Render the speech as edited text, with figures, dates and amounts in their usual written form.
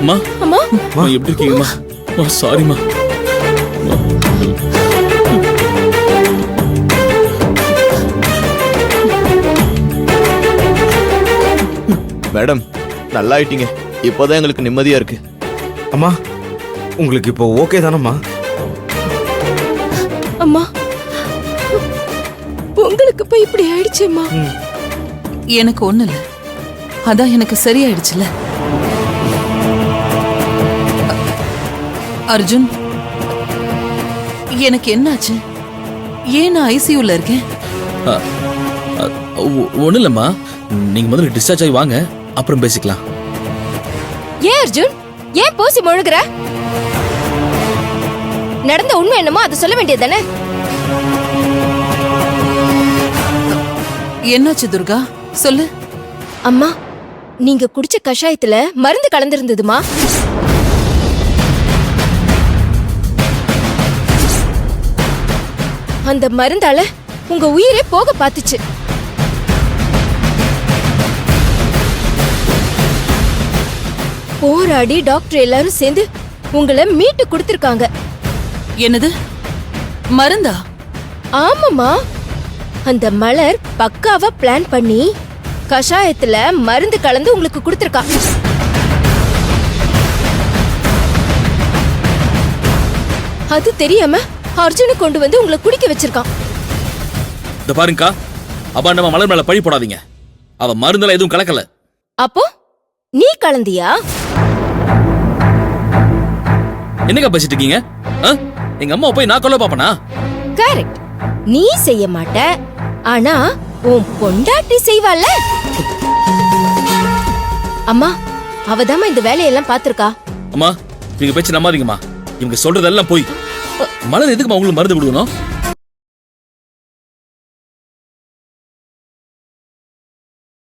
அம்மா அம்மா அம்மா எப்படி இருக்கீங்கம்மா? அம்மா சாரிம்மா. மேடம் நல்லா ஆயிட்டீங்க. இப்போதான் எங்களுக்கு நிம்மதியா இருக்கு. அம்மா உங்களுக்கு இப்போ ஓகே தானம்மா? அம்மா உங்களுக்கு போய் இப்படி ஆயிடுச்சேம்மா. எனக்கு ஒண்ணு இல்ல, அதான் எனக்கு சரியாயிடுச்சுல. அர்ஜுன், எனக்கு என்னாச்சு? ஏன் நான் ஐசியூல இருக்கேன்? ஒண்ணும் இல்லம்மா, நீங்க முதல்ல டிஸ்சார்ஜ் ஆகி வாங்க, அப்புறம் பேசிக்கலாம். ஏன் அர்ஜுன், ஏன் போசி முழுகுற? நடந்த உண்மை என்னமோ அதை சொல்ல வேண்டியது தானே? என்னாச்சு துர்கா, சொல்லு. அம்மா, நீங்க குடிச்ச கஷாயத்துல மருந்து கலந்திருந்ததுமா. அந்த மருந்தால உங்க உயிரே போக பாத்துச்சு. போராடி டாக்டர் எல்லாரும் சேர்ந்து உங்களை மீட்டு கொடுத்திருக்காங்க. என்னது, மருந்தா? ஆமாமா, அந்த மலர் பக்காவா பிளான் பண்ணி கஷாயத்துல மருந்து கலந்து உங்களுக்கு கொடுத்திருக்கா. அது தெரியாம அர்ஜுனு கொண்டு வந்து உங்களை குடிக்க வச்சிருக்கான். இந்த பாருங்கக்கா, அபாண்டமா மலர் மேல பழி போடாதீங்க. அவ மருந்துல எதுவும் கலக்கல. அப்போ நீ கலந்தியா? என்னக்கா பேசிட்டு இருக்கீங்க? எங்க அம்மா போய் நான் கொல்ல பாப்பனா? கரெக்ட், நீ செய்ய மாட்ட, ஆனா உன் பொண்டாட்டி செய்வாள. அம்மா, அவதாம்மா இந்த வேலையெல்லாம் பாத்திருக்கா. அம்மா, நீங்க பேச்சு நம்பாதீங்கம்மா. இவங்க சொல்றதெல்லாம் போய். மலர் எதுக்குமா உங்களுக்கு மருந்து கொடுக்கணும்?